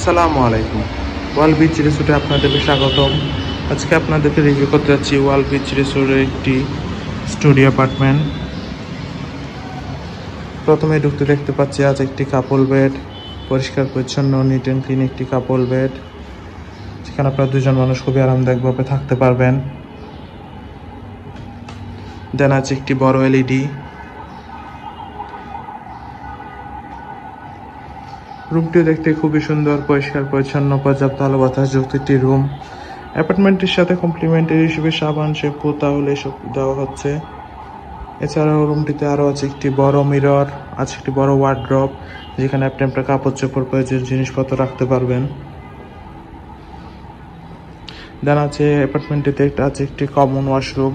আসসালামু আলাইকুম। ওয়াল বিচ রিসোর্টে আপনাদেরকে স্বাগতম। আজকে আপনাদেরকে রিভিউ করতে যাচ্ছি ওয়াল বিচ রিসোর্টের একটি স্টুডিও অ্যাপার্টমেন্ট। প্রথমে ঢুকতে দেখতে পাচ্ছি আজ একটি কাপল বেড, পরিষ্কার পরিচ্ছন্ন নিট অ্যান্ড ক্লিন একটি কাপল বেড, যেখানে আপনারা দুজন মানুষ খুবই আরামদায়কভাবে থাকতে পারবেন। দেন আছে একটি বড় এলইডি। রুমটি দেখতে খুবই সুন্দর, পরিষ্কার পরিচ্ছন্ন, পর্যাপ্ত আলো বাতাসযুক্ত একটি রুম। অ্যাপার্টমেন্টের সাথে কমপ্লিমেন্টারি হিসেবে সাবান, শ্যাম্পু, তাহলে এসব দেওয়া হচ্ছে। এছাড়াও রুমটিতে আরও আছে একটি বড় মিরর, আছে একটি বড় ওয়ার্ড্রপ, যেখানে আপনি আপনার কাপড় চোপড় প্রয়োজনীয় জিনিসপত্র রাখতে পারবেন। দেন আছে অ্যাপার্টমেন্টটিতে আছে একটি common washroom,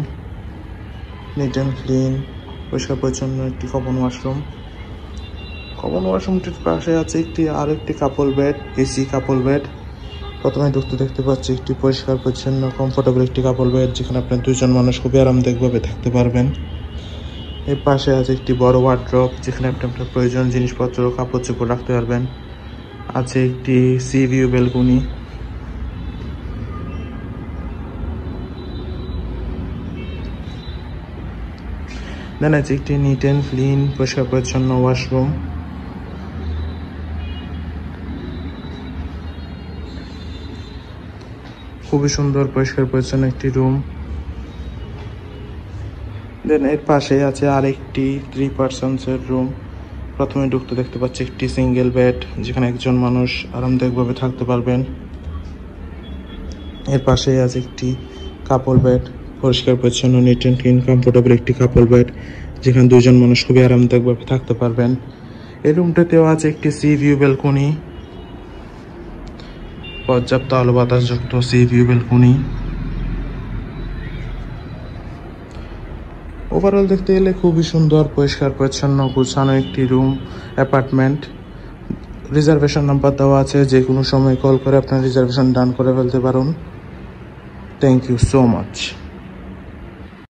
neat and clean, পরিষ্কার পরিচ্ছন্ন একটি কমন ওয়াশরুম। কমন ওয়াশরুমটির পাশে আছে আরেকটি কাপল বেড, এসি কাপল বেড। প্রথমে ঢুকতে দেখতে পাচ্ছি একটি পরিষ্কার পরিচ্ছন্ন কমফোর্টেবল একটি কাপল বেড, যেখানে আপনার দুজন মানুষ খুবই আরামদায়কভাবে থাকতে পারবেন। এর পাশে আছে একটি বড় ওয়ার্ড্রপ, যেখানে আপনি আপনার প্রয়োজন জিনিসপত্র, কাপড় চোপড় রাখতে পারবেন। আছে একটি সি ভিউ ব্যালকনি। দেন আছে একটি নিট অ্যান্ড ক্লিন, পরিষ্কার পরিচ্ছন্ন ওয়াশরুম। খুবই সুন্দর পরিষ্কার পরিচ্ছন্ন একটি রুম। দেন এর পাশে আছে আরেকটি 3 পার্সনসের রুম। প্রথমে ঢুকতে দেখতে পাচ্ছি একটি সিঙ্গেল বেড, যেখানে একজন মানুষ আরামদায়কভাবে থাকতে পারবেন। এর পাশে আছে একটি কাপল বেড, পরিষ্কার পরিচ্ছন্ন, নিট অ্যান্ড ক্লিন, কমফোর্টেবল একটি কাপল বেড, যেখানে দুজন মানুষ খুবই আরামদায়কভাবে থাকতে পারবেন। এই রুমটাতেও আছে একটি সি ভিউ ব্যালকনি, পর্যাপ্ত আলো বাতাসযুক্ত সি ভিউ ব্যালকনি। ওভারঅল দেখতে গেলে খুবই সুন্দর, পরিষ্কার পরিচ্ছন্ন, গুছানো একটি রুম অ্যাপার্টমেন্ট। রিজার্ভেশন নাম্বার দেওয়া আছে, যে কোনো সময় কল করে আপনার রিজার্ভেশন ডান করে ফেলতে পারুন। Thank you so much.